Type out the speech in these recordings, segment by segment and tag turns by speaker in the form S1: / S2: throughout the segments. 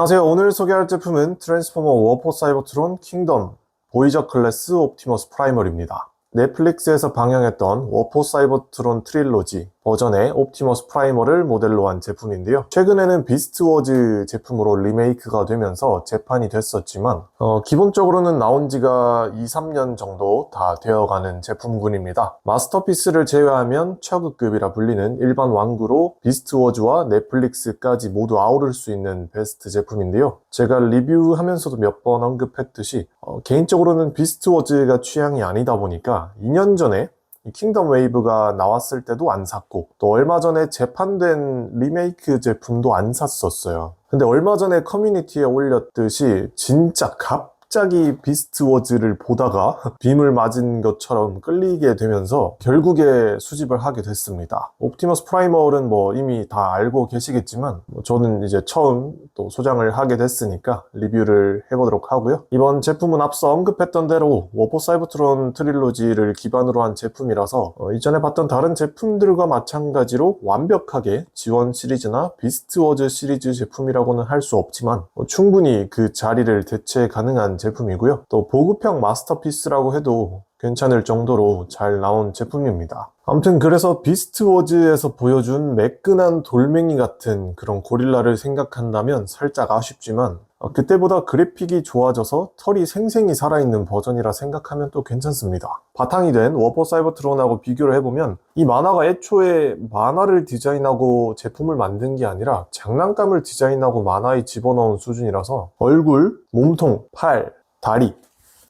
S1: 안녕하세요. 오늘 소개할 제품은 트랜스포머 워포 사이버트론 킹덤 보이저 클래스 옵티머스 프라이머리입니다. 넷플릭스에서 방영했던 워포 사이버트론 트릴로지 버전의 옵티머스 프라이머를 모델로 한 제품인데요. 최근에는 비스트 워즈 제품으로 리메이크가 되면서 재판이 됐었지만 기본적으로는 나온 지가 2-3년 정도 다 되어가는 제품군입니다. 마스터피스를 제외하면 최고급이라 불리는 일반 완구로 비스트 워즈와 넷플릭스까지 모두 아우를 수 있는 베스트 제품인데요. 제가 리뷰하면서도 몇 번 언급했듯이 개인적으로는 비스트 워즈가 취향이 아니다 보니까 2년 전에 킹덤 웨이브가 나왔을 때도 안 샀고 또 얼마 전에 재판된 리메이크 제품도 안 샀었어요. 근데 얼마 전에 커뮤니티에 올렸듯이 진짜 갑자기 비스트 워즈를 보다가 빔을 맞은 것처럼 끌리게 되면서 결국에 수집을 하게 됐습니다. 옵티머스 프라이머는 이미 다 알고 계시겠지만 저는 이제 처음 또 소장을 하게 됐으니까 리뷰를 해보도록 하고요. 이번 제품은 앞서 언급했던 대로 워포 사이버트론 트릴로지를 기반으로 한 제품이라서 이전에 봤던 다른 제품들과 마찬가지로 완벽하게 지원 시리즈나 비스트 워즈 시리즈 제품이라고는 할 수 없지만 충분히 그 자리를 대체 가능한 제품이고요. 또 보급형 마스터피스라고 해도 괜찮을 정도로 잘 나온 제품입니다. 아무튼 그래서 비스트 워즈에서 보여준 매끈한 돌멩이 같은 그런 고릴라를 생각한다면 살짝 아쉽지만 그때보다 그래픽이 좋아져서 털이 생생히 살아있는 버전이라 생각하면 또 괜찮습니다. 바탕이 된 워포 사이버트론하고 비교를 해보면 이 만화가 애초에 만화를 디자인하고 제품을 만든 게 아니라 장난감을 디자인하고 만화에 집어넣은 수준이라서 얼굴, 몸통, 팔, 다리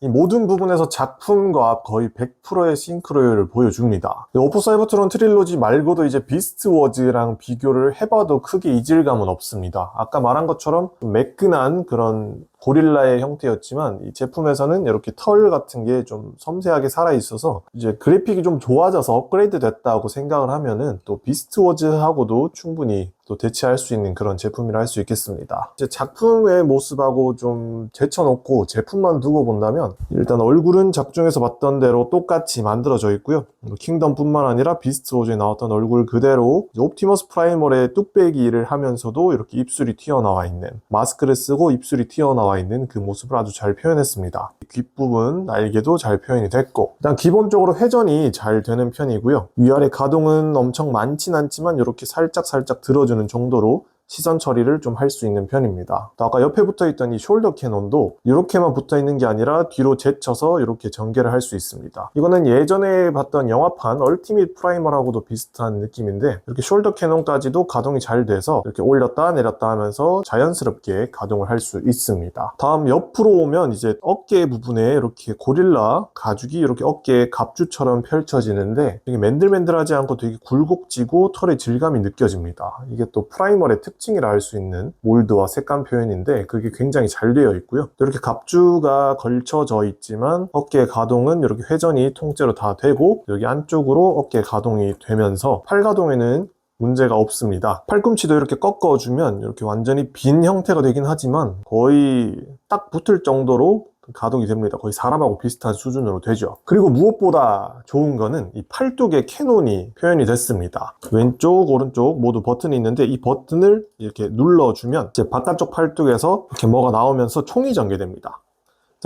S1: 이 모든 부분에서 작품과 거의 100%의 싱크로율을 보여줍니다. 워포 사이버트론 트릴로지 말고도 이제 비스트 워즈랑 비교를 해봐도 크게 이질감은 없습니다. 아까 말한 것처럼 매끈한 그런 고릴라의 형태였지만 이 제품에서는 이렇게 털 같은 게 좀 섬세하게 살아있어서 이제 그래픽이 좀 좋아져서 업그레이드 됐다고 생각을 하면은 또 비스트 워즈하고도 충분히 또 대체할 수 있는 그런 제품이라 할 수 있겠습니다. 이제 작품의 모습하고 좀 제쳐놓고 제품만 두고 본다면 일단 얼굴은 작중에서 봤던 대로 똑같이 만들어져 있고요. 킹덤뿐만 아니라 비스트 워즈에 나왔던 얼굴 그대로 옵티머스 프라이머의 뚝배기를 하면서도 이렇게 입술이 튀어나와 있는 마스크를 쓰고 입술이 튀어나와 있는 그 모습을 아주 잘 표현했습니다. 귓부분, 날개도 잘 표현이 됐고 일단 기본적으로 회전이 잘 되는 편이고요. 위아래 가동은 엄청 많진 않지만 이렇게 살짝 들어주는 정도로 시선 처리를 좀 할 수 있는 편입니다. 또 아까 옆에 붙어있던 이 숄더 캐논도 이렇게만 붙어있는 게 아니라 뒤로 제쳐서 이렇게 전개를 할 수 있습니다. 이거는 예전에 봤던 영화판 얼티밋 프라이머라고도 비슷한 느낌인데 이렇게 숄더 캐논까지도 가동이 잘 돼서 이렇게 올렸다 내렸다 하면서 자연스럽게 가동을 할 수 있습니다. 다음 옆으로 오면 이제 어깨 부분에 이렇게 고릴라 가죽이 이렇게 어깨에 갑주처럼 펼쳐지는데 되게 맨들맨들하지 않고 되게 굴곡지고 털의 질감이 느껴집니다. 이게 또 프라이머의 특징이라 할 수 있는 몰드와 색감 표현인데 그게 굉장히 잘 되어 있고요. 이렇게 갑주가 걸쳐져 있지만 어깨 가동은 이렇게 회전이 통째로 다 되고 여기 안쪽으로 어깨 가동이 되면서 팔 가동에는 문제가 없습니다. 팔꿈치도 이렇게 꺾어주면 이렇게 완전히 빈 형태가 되긴 하지만 거의 딱 붙을 정도로 가동이 됩니다. 거의 사람하고 비슷한 수준으로 되죠. 그리고 무엇보다 좋은 거는 이 팔뚝의 캐논이 표현이 됐습니다. 왼쪽, 오른쪽 모두 버튼이 있는데 이 버튼을 이렇게 눌러주면 이제 바깥쪽 팔뚝에서 이렇게 뭐가 나오면서 총이 전개됩니다.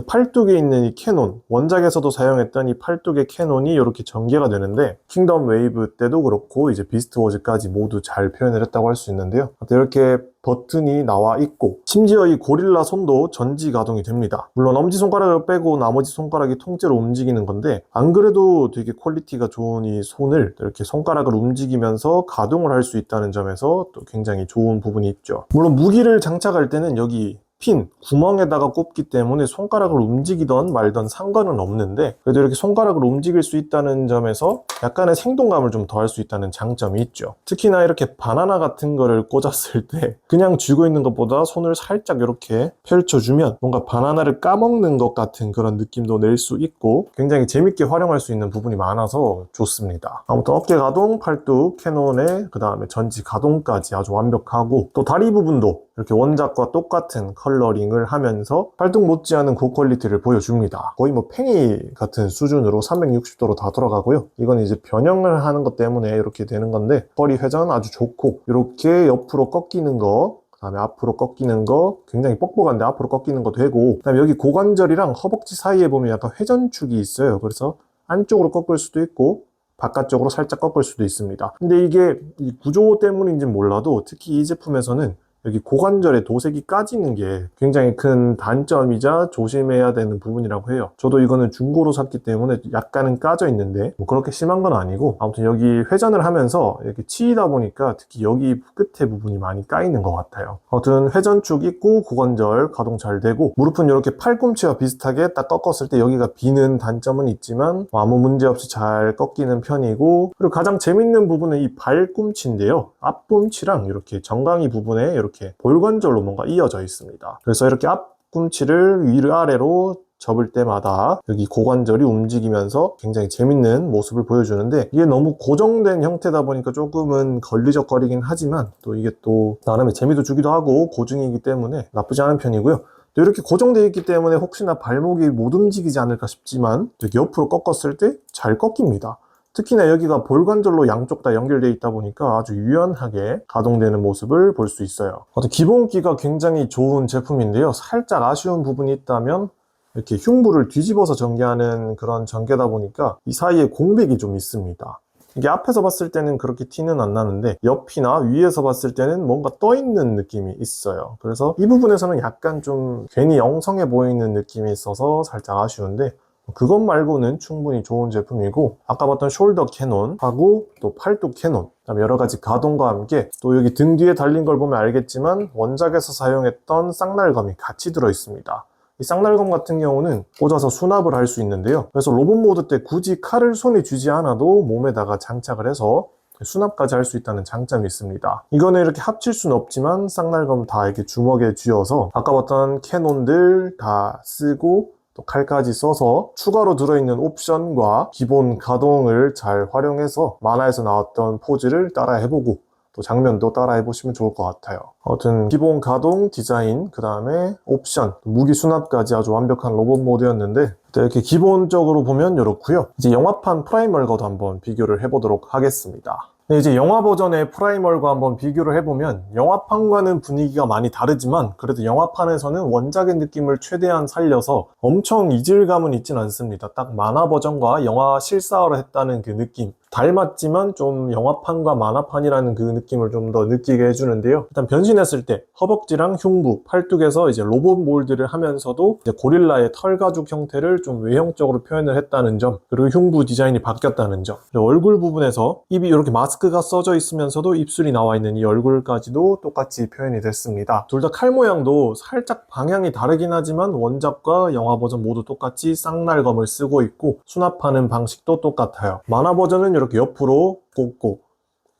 S1: 팔뚝에 있는 이 캐논, 원작에서도 사용했던 이 팔뚝의 캐논이 이렇게 전개가 되는데 킹덤 웨이브 때도 그렇고 이제 비스트 워즈까지 모두 잘 표현을 했다고 할 수 있는데요. 이렇게 버튼이 나와 있고 심지어 이 고릴라 손도 전지 가동이 됩니다. 물론 엄지손가락을 빼고 나머지 손가락이 통째로 움직이는 건데 안 그래도 되게 퀄리티가 좋은 이 손을 이렇게 손가락을 움직이면서 가동을 할 수 있다는 점에서 또 굉장히 좋은 부분이 있죠. 물론 무기를 장착할 때는 여기 핀, 구멍에다가 꼽기 때문에 손가락을 움직이던 말던 상관은 없는데 그래도 이렇게 손가락을 움직일 수 있다는 점에서 약간의 생동감을 좀 더할 수 있다는 장점이 있죠. 특히나 이렇게 바나나 같은 거를 꽂았을 때 그냥 쥐고 있는 것보다 손을 살짝 이렇게 펼쳐주면 뭔가 바나나를 까먹는 것 같은 그런 느낌도 낼 수 있고 굉장히 재밌게 활용할 수 있는 부분이 많아서 좋습니다. 아무튼 어깨 가동, 팔뚝, 캐논에 그 다음에 전지 가동까지 아주 완벽하고 또 다리 부분도 이렇게 원작과 똑같은 컬러링을 하면서 팔뚝 못지않은 고퀄리티를 보여줍니다. 거의 팽이 같은 수준으로 360도로 다 돌아가고요. 이건 이제 변형을 하는 것 때문에 이렇게 되는 건데 허리 회전 아주 좋고 이렇게 옆으로 꺾이는 거 그다음에 앞으로 꺾이는 거 굉장히 뻑뻑한데 앞으로 꺾이는 거 되고, 그다음에 여기 고관절이랑 허벅지 사이에 보면 약간 회전축이 있어요. 그래서 안쪽으로 꺾을 수도 있고 바깥쪽으로 살짝 꺾을 수도 있습니다. 근데 이게 이 구조 때문인지는 몰라도 특히 이 제품에서는 여기 고관절에 도색이 까지는 게 굉장히 큰 단점이자 조심해야 되는 부분이라고 해요. 저도 이거는 중고로 샀기 때문에 약간은 까져 있는데 뭐 그렇게 심한 건 아니고, 아무튼 여기 회전을 하면서 이렇게 치이다 보니까 특히 여기 끝에 부분이 많이 까이는 것 같아요. 아무튼 회전축 있고 고관절 가동 잘 되고, 무릎은 이렇게 팔꿈치와 비슷하게 딱 꺾었을 때 여기가 비는 단점은 있지만 아무 문제 없이 잘 꺾이는 편이고, 그리고 가장 재밌는 부분은 이 발꿈치인데요. 앞꿈치랑 이렇게 정강이 부분에 이렇게 볼관절로 뭔가 이어져 있습니다. 그래서 이렇게 앞꿈치를 위로 아래로 접을 때마다 여기 고관절이 움직이면서 굉장히 재밌는 모습을 보여주는데, 이게 너무 고정된 형태다 보니까 조금은 걸리적거리긴 하지만 또 이게 또 나름의 재미도 주기도 하고 고증이기 때문에 나쁘지 않은 편이고요. 또 이렇게 고정되어 있기 때문에 혹시나 발목이 못 움직이지 않을까 싶지만 이렇게 옆으로 꺾었을 때 잘 꺾입니다. 특히나 여기가 볼관절로 양쪽 다 연결되어 있다 보니까 아주 유연하게 가동되는 모습을 볼 수 있어요. 기본기가 굉장히 좋은 제품인데요. 살짝 아쉬운 부분이 있다면 이렇게 흉부를 뒤집어서 전개하는 그런 전개다 보니까 이 사이에 공백이 좀 있습니다. 이게 앞에서 봤을 때는 그렇게 티는 안 나는데 옆이나 위에서 봤을 때는 뭔가 떠 있는 느낌이 있어요. 그래서 이 부분에서는 약간 좀 괜히 엉성해 보이는 느낌이 있어서 살짝 아쉬운데, 그것 말고는 충분히 좋은 제품이고, 아까 봤던 숄더 캐논하고 또 팔뚝 캐논, 그다음에 여러 가지 가동과 함께 또 여기 등 뒤에 달린 걸 보면 알겠지만 원작에서 사용했던 쌍날검이 같이 들어 있습니다. 이 쌍날검 같은 경우는 꽂아서 수납을 할 수 있는데요. 그래서 로봇 모드 때 굳이 칼을 손에 쥐지 않아도 몸에다가 장착을 해서 수납까지 할 수 있다는 장점이 있습니다. 이거는 이렇게 합칠 수는 없지만 쌍날검 다 이렇게 주먹에 쥐어서 아까 봤던 캐논들 다 쓰고 또 칼까지 써서 추가로 들어있는 옵션과 기본 가동을 잘 활용해서 만화에서 나왔던 포즈를 따라 해보고 또 장면도 따라 해보시면 좋을 것 같아요. 아무튼 기본 가동, 디자인, 그 다음에 옵션, 무기 수납까지 아주 완벽한 로봇 모드였는데, 이렇게 기본적으로 보면 이렇고요. 이제 영화판 프라이멀과도 한번 비교를 해보도록 하겠습니다. 이제 영화 버전의 프라이멀과 한번 비교를 해보면 영화판과는 분위기가 많이 다르지만 그래도 영화판에서는 원작의 느낌을 최대한 살려서 엄청 이질감은 있진 않습니다. 딱 만화 버전과 영화 실사화를 했다는 그 느낌, 닮았지만 좀 영화판과 만화판이라는 그 느낌을 좀 더 느끼게 해주는데요. 일단 변신했을 때 허벅지랑 흉부, 팔뚝에서 이제 로봇 몰드를 하면서도 이제 고릴라의 털 가죽 형태를 좀 외형적으로 표현을 했다는 점, 그리고 흉부 디자인이 바뀌었다는 점, 얼굴 부분에서 입이 이렇게 마스크가 써져 있으면서도 입술이 나와 있는 이 얼굴까지도 똑같이 표현이 됐습니다. 둘 다 칼 모양도 살짝 방향이 다르긴 하지만 원작과 영화 버전 모두 똑같이 쌍날검을 쓰고 있고 수납하는 방식도 똑같아요. 만화 버전은 이렇게 옆으로 꽂고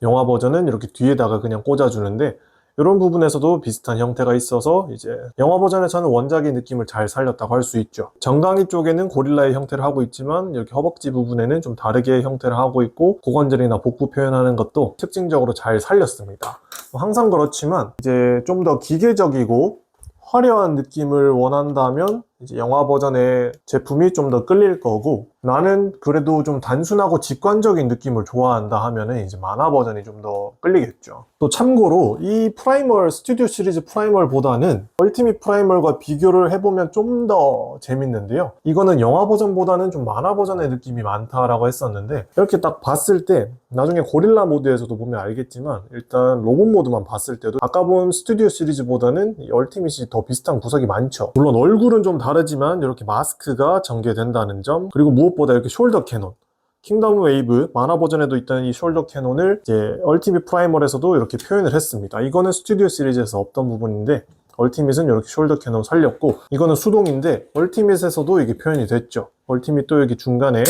S1: 영화 버전은 이렇게 뒤에다가 그냥 꽂아주는데, 이런 부분에서도 비슷한 형태가 있어서 이제 영화 버전에서는 원작의 느낌을 잘 살렸다고 할 수 있죠. 정강이 쪽에는 고릴라의 형태를 하고 있지만 이렇게 허벅지 부분에는 좀 다르게 형태를 하고 있고 고관절이나 복부 표현하는 것도 특징적으로 잘 살렸습니다. 항상 그렇지만 이제 좀 더 기계적이고 화려한 느낌을 원한다면 이제 영화 버전의 제품이 좀 더 끌릴 거고, 나는 그래도 좀 단순하고 직관적인 느낌을 좋아한다 하면은 이제 만화 버전이 좀 더 끌리겠죠. 또 참고로 이 프라이멀, 스튜디오 시리즈 프라이멀보다는 얼티밋 프라이멀과 비교를 해보면 좀 더 재밌는데요. 이거는 영화 버전보다는 좀 만화 버전의 느낌이 많다라고 했었는데, 이렇게 딱 봤을 때 나중에 고릴라 모드에서도 보면 알겠지만 일단 로봇 모드만 봤을 때도 아까 본 스튜디오 시리즈보다는 이 얼티밋이 더 비슷한 구석이 많죠. 물론 얼굴은 좀 다르지만 이렇게 마스크가 전개된다는 점, 그리고 무엇보다 이렇게 숄더 캐논, 킹덤 웨이브 만화 버전에도 있던 이 숄더 캐논을 이제 얼티밋 프라이멀에서도 이렇게 표현을 했습니다. 이거는 스튜디오 시리즈에서 없던 부분인데 얼티밋은 이렇게 숄더 캐논 살렸고, 이거는 수동인데 얼티밋에서도 이게 표현이 됐죠. 얼티밋도 여기 중간에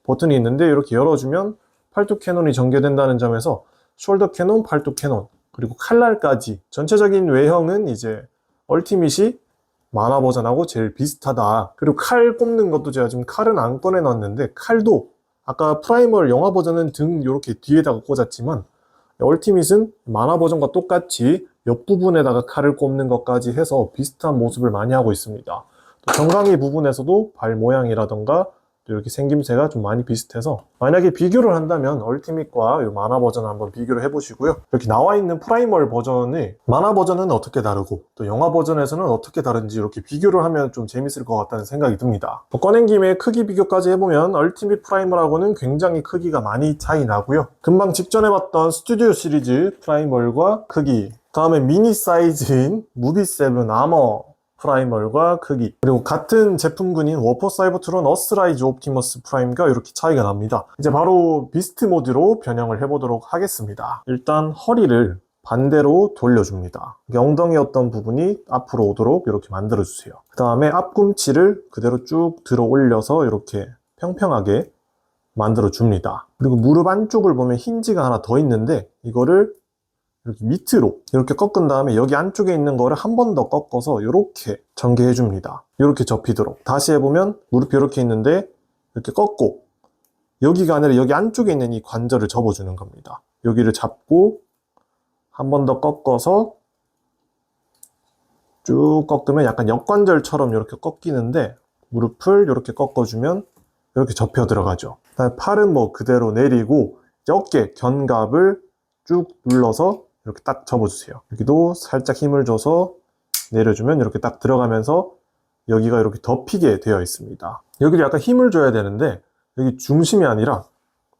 S1: 버튼이 있는데 이렇게 열어주면 팔뚝 캐논이 전개된다는 점에서 숄더 캐논, 팔뚝 캐논, 그리고 칼날까지 전체적인 외형은 이제 얼티밋이 만화 버전하고 제일 비슷하다. 그리고 칼 꼽는 것도 제가 지금 칼은 안 꺼내놨는데 칼도 아까 프라이멀 영화 버전은 등 이렇게 뒤에다가 꽂았지만 얼티밋은 만화 버전과 똑같이 옆부분에다가 칼을 꼽는 것까지 해서 비슷한 모습을 많이 하고 있습니다. 또 정강이 부분에서도 발 모양이라던가 이렇게 생김새가 좀 많이 비슷해서 만약에 비교를 한다면 얼티밋과 이 만화 버전 한번 비교를 해보시고요. 이렇게 나와 있는 프라이멀 버전의 만화 버전은 어떻게 다르고 또 영화 버전에서는 어떻게 다른지 이렇게 비교를 하면 좀 재밌을 것 같다는 생각이 듭니다. 꺼낸 김에 크기 비교까지 해보면 얼티밋 프라이멀하고는 굉장히 크기가 많이 차이 나고요. 금방 직전에 봤던 스튜디오 시리즈 프라이멀과 크기, 다음에 미니 사이즈인 무비7 아머 프라이멀과 크기, 그리고 같은 제품군인 워포 사이버트론 어스라이즈 옵티머스 프라임과 이렇게 차이가 납니다. 이제 바로 비스트 모드로 변형을 해보도록 하겠습니다. 일단 허리를 반대로 돌려줍니다. 엉덩이였던 부분이 앞으로 오도록 이렇게 만들어주세요. 그 다음에 앞꿈치를 그대로 쭉 들어 올려서 이렇게 평평하게 만들어줍니다. 그리고 무릎 안쪽을 보면 힌지가 하나 더 있는데 이거를 이렇게 밑으로 이렇게 꺾은 다음에 여기 안쪽에 있는 거를 한 번 더 꺾어서 이렇게 전개해 줍니다. 이렇게 접히도록. 다시 해보면 무릎이 이렇게 있는데 이렇게 꺾고 여기가 아니라 여기 안쪽에 있는 이 관절을 접어주는 겁니다. 여기를 잡고 한 번 더 꺾어서 쭉 꺾으면 약간 역관절처럼 이렇게 꺾이는데 무릎을 이렇게 꺾어주면 이렇게 접혀 들어가죠. 팔은 뭐 그대로 내리고 어깨 견갑을 쭉 눌러서 이렇게 딱 접어주세요. 여기도 살짝 힘을 줘서 내려주면 이렇게 딱 들어가면서 여기가 이렇게 덮이게 되어 있습니다. 여기를 약간 힘을 줘야 되는데 여기 중심이 아니라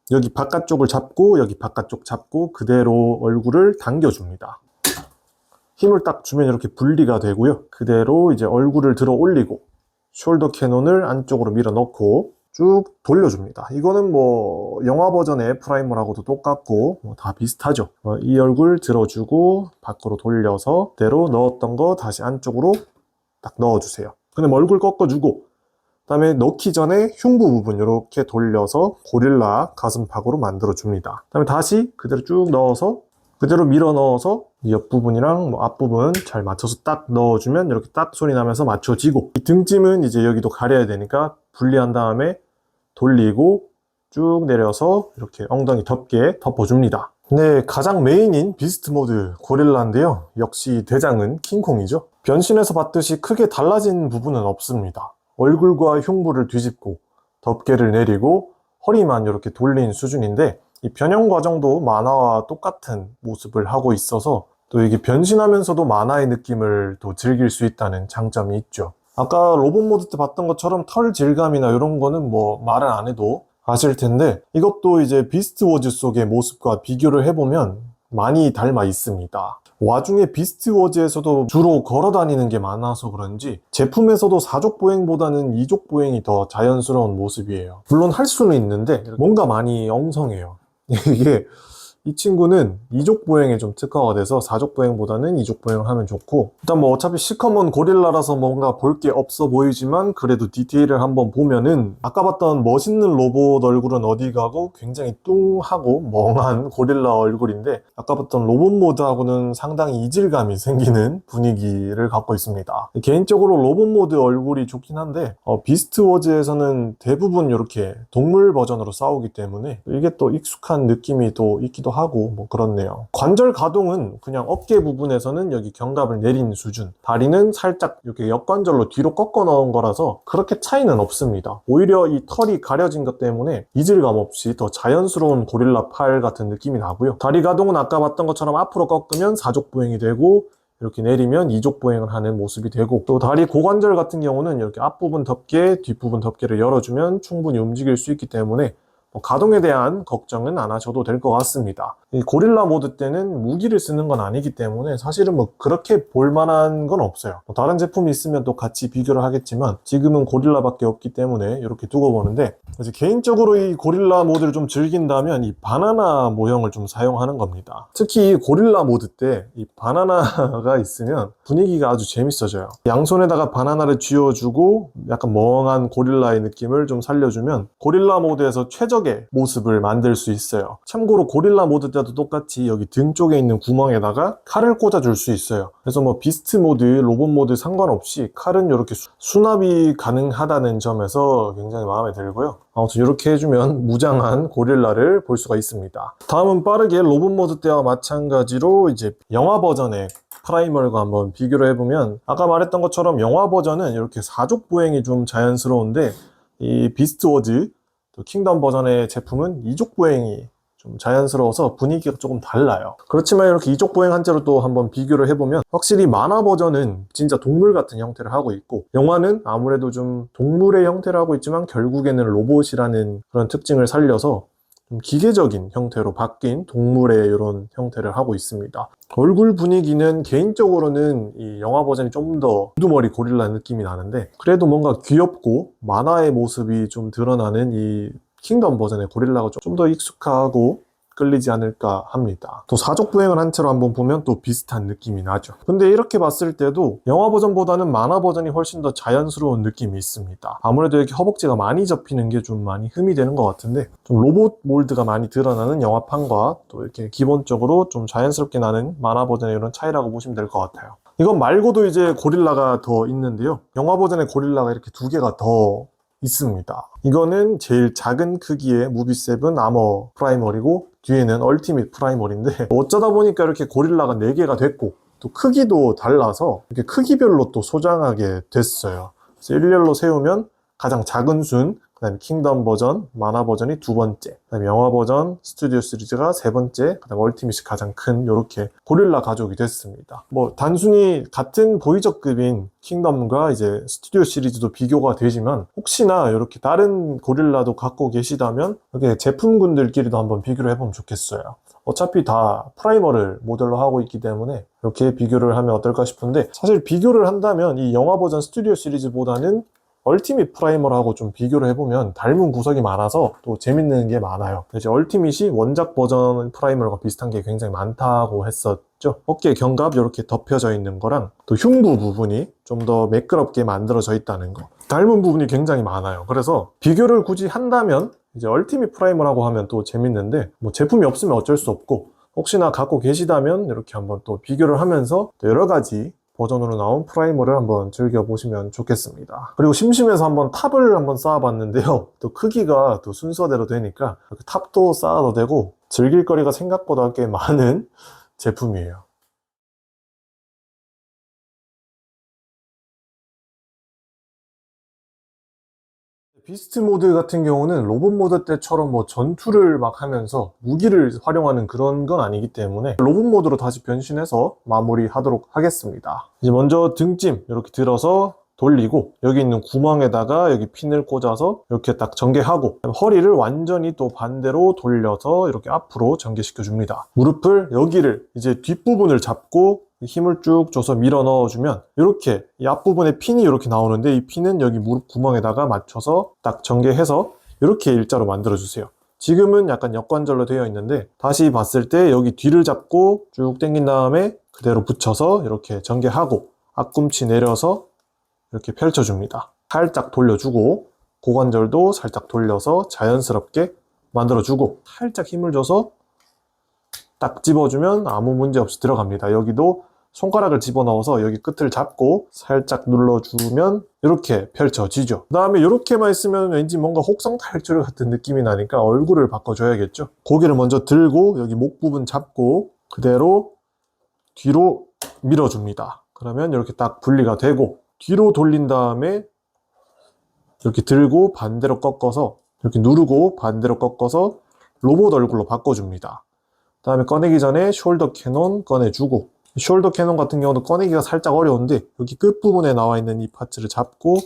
S1: 여기 바깥쪽을 잡고 여기 바깥쪽 잡고 그대로 얼굴을 당겨줍니다. 힘을 딱 주면 이렇게 분리가 되고요. 그대로 이제 얼굴을 들어 올리고 숄더 캐논을 안쪽으로 밀어 넣고 쭉 돌려줍니다. 이거는 뭐 영화 버전의 프라이머라고도 똑같고 뭐 다 비슷하죠. 이 얼굴 들어주고 밖으로 돌려서 그대로 넣었던 거 다시 안쪽으로 딱 넣어주세요. 그다음에 얼굴 꺾어주고 그다음에 넣기 전에 흉부 부분 이렇게 돌려서 고릴라 가슴팍으로 만들어줍니다. 그다음에 다시 그대로 쭉 넣어서 그대로 밀어 넣어서 옆부분이랑 뭐 앞부분 잘 맞춰서 딱 넣어주면 이렇게 딱 소리 나면서 맞춰지고, 이 등짐은 이제 여기도 가려야 되니까 분리한 다음에 돌리고 쭉 내려서 이렇게 엉덩이 덮게 덮어줍니다. 네, 가장 메인인 비스트 모드 고릴라인데요. 역시 대장은 킹콩이죠. 변신해서 봤듯이 크게 달라진 부분은 없습니다. 얼굴과 흉부를 뒤집고 덮개를 내리고 허리만 이렇게 돌린 수준인데, 이 변형 과정도 만화와 똑같은 모습을 하고 있어서 또 이게 변신하면서도 만화의 느낌을 또 즐길 수 있다는 장점이 있죠. 아까 로봇 모드 때 봤던 것처럼 털 질감이나 이런 거는 뭐 말을 안 해도 아실 텐데, 이것도 이제 비스트 워즈 속의 모습과 비교를 해보면 많이 닮아 있습니다. 와중에 비스트 워즈에서도 주로 걸어 다니는 게 많아서 그런지 제품에서도 사족 보행보다는 이족 보행이 더 자연스러운 모습이에요. 물론 할 수는 있는데 뭔가 많이 엉성해요. 이게 이 친구는 이족 보행에 좀 특화가 돼서 사족 보행보다는 이족 보행을 하면 좋고, 일단 뭐 어차피 시커먼 고릴라라서 뭔가 볼 게 없어 보이지만 그래도 디테일을 한번 보면은 아까 봤던 멋있는 로봇 얼굴은 어디 가고 굉장히 뚱하고 멍한 고릴라 얼굴인데, 아까 봤던 로봇 모드하고는 상당히 이질감이 생기는 분위기를 갖고 있습니다. 개인적으로 로봇 모드 얼굴이 좋긴 한데 비스트 워즈에서는 대부분 이렇게 동물 버전으로 싸우기 때문에 이게 또 익숙한 느낌이 또 있기도 하고 뭐 그렇네요. 관절 가동은 그냥 어깨 부분에서는 여기 견갑을 내린 수준, 다리는 살짝 이렇게 역관절로 뒤로 꺾어 넣은 거라서 그렇게 차이는 없습니다. 오히려 이 털이 가려진 것 때문에 이질감 없이 더 자연스러운 고릴라 팔 같은 느낌이 나고요. 다리 가동은 아까 봤던 것처럼 앞으로 꺾으면 사족 보행이 되고 이렇게 내리면 이족 보행을 하는 모습이 되고, 또 다리 고관절 같은 경우는 이렇게 앞부분 덮개, 뒷부분 덮개를 열어주면 충분히 움직일 수 있기 때문에 가동에 대한 걱정은 안 하셔도 될 것 같습니다. 이 고릴라 모드 때는 무기를 쓰는 건 아니기 때문에 사실은 뭐 그렇게 볼만한 건 없어요. 다른 제품이 있으면 또 같이 비교를 하겠지만 지금은 고릴라밖에 없기 때문에 이렇게 두고 보는데, 이제 개인적으로 이 고릴라 모드를 좀 즐긴다면 이 바나나 모형을 좀 사용하는 겁니다. 특히 이 고릴라 모드 때 이 바나나가 있으면 분위기가 아주 재밌어져요. 양손에다가 바나나를 쥐어주고 약간 멍한 고릴라의 느낌을 좀 살려주면 고릴라 모드에서 최적의 모습을 만들 수 있어요. 참고로 고릴라 모드 때도 똑같이 여기 등 쪽에 있는 구멍에다가 칼을 꽂아줄 수 있어요. 그래서 뭐 비스트 모드, 로봇 모드 상관없이 칼은 이렇게 수납이 가능하다는 점에서 굉장히 마음에 들고요. 아무튼 이렇게 해주면 무장한 고릴라를 볼 수가 있습니다. 다음은 빠르게 로봇 모드 때와 마찬가지로 이제 영화 버전의 프라이멀과 한번 비교를 해보면, 아까 말했던 것처럼 영화 버전은 이렇게 사족 보행이 좀 자연스러운데 이 비스트 워즈 또 킹덤 버전의 제품은 이족 보행이 좀 자연스러워서 분위기가 조금 달라요. 그렇지만 이렇게 이족 보행 한 채로 또 한번 비교를 해보면 확실히 만화 버전은 진짜 동물 같은 형태를 하고 있고, 영화는 아무래도 좀 동물의 형태를 하고 있지만 결국에는 로봇이라는 그런 특징을 살려서 좀 기계적인 형태로 바뀐 동물의 이런 형태를 하고 있습니다. 얼굴 분위기는 개인적으로는 이 영화 버전이 좀 더 우두머리 고릴라 느낌이 나는데, 그래도 뭔가 귀엽고 만화의 모습이 좀 드러나는 이 킹덤 버전의 고릴라가 좀 더 익숙하고 끌리지 않을까 합니다. 또 사족 보행을 한 채로 한번 보면 또 비슷한 느낌이 나죠. 근데 이렇게 봤을 때도 영화 버전보다는 만화 버전이 훨씬 더 자연스러운 느낌이 있습니다. 아무래도 이렇게 허벅지가 많이 접히는 게 좀 많이 흠이 되는 것 같은데, 좀 로봇 몰드가 많이 드러나는 영화판과 또 이렇게 기본적으로 좀 자연스럽게 나는 만화 버전의 이런 차이라고 보시면 될 것 같아요. 이건 말고도 이제 고릴라가 더 있는데요. 영화 버전의 고릴라가 이렇게 두 개가 더 있습니다. 이거는 제일 작은 크기의 무비7 아머 프라이머리고, 뒤에는 얼티밋 프라이머리인데, 어쩌다 보니까 이렇게 고릴라가 4개가 됐고 또 크기도 달라서 이렇게 크기별로 또 소장하게 됐어요. 그래서 일렬로 세우면 가장 작은 순, 그 다음에 킹덤 버전, 만화 버전이 두 번째, 그 다음에 영화 버전, 스튜디오 시리즈가 세 번째, 그 다음에 얼티밋이 가장 큰 이렇게 고릴라 가족이 됐습니다. 뭐 단순히 같은 보이저급인 킹덤과 이제 스튜디오 시리즈도 비교가 되지만, 혹시나 이렇게 다른 고릴라도 갖고 계시다면 이렇게 제품군들끼리도 한번 비교를 해보면 좋겠어요. 어차피 다 프라이머를 모델로 하고 있기 때문에 이렇게 비교를 하면 어떨까 싶은데, 사실 비교를 한다면 이 영화 버전 스튜디오 시리즈보다는 얼티밋 프라이머라고 좀 비교를 해보면 닮은 구석이 많아서 또 재밌는 게 많아요. 이제 얼티밋이 원작 버전 프라이머가 비슷한 게 굉장히 많다고 했었죠. 어깨 견갑 이렇게 덮여져 있는 거랑 또 흉부 부분이 좀 더 매끄럽게 만들어져 있다는 거, 닮은 부분이 굉장히 많아요. 그래서 비교를 굳이 한다면 이제 얼티밋 프라이머라고 하면 또 재밌는데, 뭐 제품이 없으면 어쩔 수 없고, 혹시나 갖고 계시다면 이렇게 한번 또 비교를 하면서 또 여러 가지 버전으로 나온 프라이머를 한번 즐겨보시면 좋겠습니다. 그리고 심심해서 한번 탑을 한번 쌓아봤는데요. 또 크기가 또 순서대로 되니까 탑도 쌓아도 되고 즐길 거리가 생각보다 꽤 많은 제품이에요. 비스트 모드 같은 경우는 로봇 모드 때처럼 뭐 전투를 막 하면서 무기를 활용하는 그런 건 아니기 때문에 로봇 모드로 다시 변신해서 마무리하도록 하겠습니다. 이제 먼저 등짐 이렇게 들어서 돌리고, 여기 있는 구멍에다가 여기 핀을 꽂아서 이렇게 딱 전개하고, 허리를 완전히 또 반대로 돌려서 이렇게 앞으로 전개시켜 줍니다. 무릎을, 여기를 이제 뒷부분을 잡고 힘을 쭉 줘서 밀어 넣어주면 이렇게 이 앞부분에 핀이 이렇게 나오는데, 이 핀은 여기 무릎 구멍에다가 맞춰서 딱 전개해서 이렇게 일자로 만들어 주세요. 지금은 약간 역관절로 되어 있는데, 다시 봤을 때 여기 뒤를 잡고 쭉 당긴 다음에 그대로 붙여서 이렇게 전개하고, 앞꿈치 내려서 이렇게 펼쳐줍니다. 살짝 돌려주고, 고관절도 살짝 돌려서 자연스럽게 만들어주고, 살짝 힘을 줘서 딱 집어주면 아무 문제 없이 들어갑니다. 여기도 손가락을 집어넣어서 여기 끝을 잡고 살짝 눌러주면 이렇게 펼쳐지죠. 그 다음에 이렇게만 있으면 왠지 뭔가 혹성 탈출 같은 느낌이 나니까 얼굴을 바꿔줘야겠죠. 고개를 먼저 들고 여기 목 부분 잡고 그대로 뒤로 밀어줍니다. 그러면 이렇게 딱 분리가 되고, 뒤로 돌린 다음에 이렇게 들고 반대로 꺾어서 이렇게 누르고 반대로 꺾어서 로봇 얼굴로 바꿔줍니다. 그 다음에 꺼내기 전에 숄더 캐논 꺼내주고, 숄더 캐논 같은 경우는 꺼내기가 살짝 어려운데 여기 끝부분에 나와 있는 이 파츠를 잡고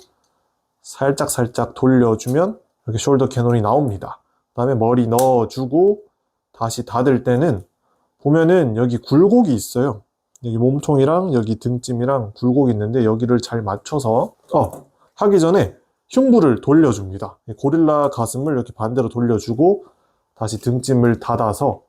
S1: 살짝 돌려주면 이렇게 숄더 캐논이 나옵니다. 그 다음에 머리 넣어주고, 다시 닫을 때는 보면은 여기 굴곡이 있어요. 여기 몸통이랑 여기 등짐이랑 굴곡이 있는데, 여기를 잘 맞춰서 하기 전에 흉부를 돌려줍니다. 고릴라 가슴을 이렇게 반대로 돌려주고 다시 등짐을 닫아서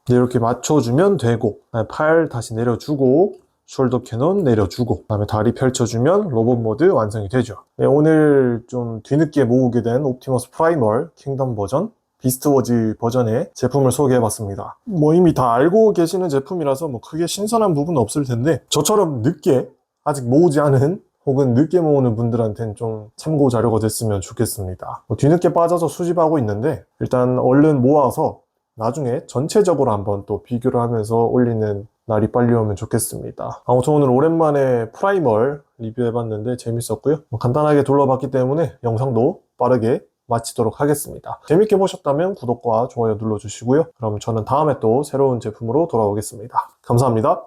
S1: 이렇게 맞춰주면 되고, 팔 다시 내려주고 숄더 캐논 내려주고, 그 다음에 다리 펼쳐주면 로봇 모드 완성이 되죠. 네, 오늘 좀 뒤늦게 모으게 된 옵티머스 프라이멀 킹덤 버전 비스트 워즈 버전의 제품을 소개해봤습니다. 뭐 이미 다 알고 계시는 제품이라서 뭐 크게 신선한 부분은 없을 텐데, 저처럼 늦게 아직 모으지 않은 혹은 늦게 모으는 분들한테는 좀 참고 자료가 됐으면 좋겠습니다. 뭐 뒤늦게 빠져서 수집하고 있는데, 일단 얼른 모아서 나중에 전체적으로 한번 또 비교를 하면서 올리는 날이 빨리 오면 좋겠습니다. 아무튼 오늘 오랜만에 프라이멀 리뷰해봤는데 재밌었고요. 간단하게 둘러봤기 때문에 영상도 빠르게 마치도록 하겠습니다. 재밌게 보셨다면 구독과 좋아요 눌러주시고요. 그럼 저는 다음에 또 새로운 제품으로 돌아오겠습니다. 감사합니다.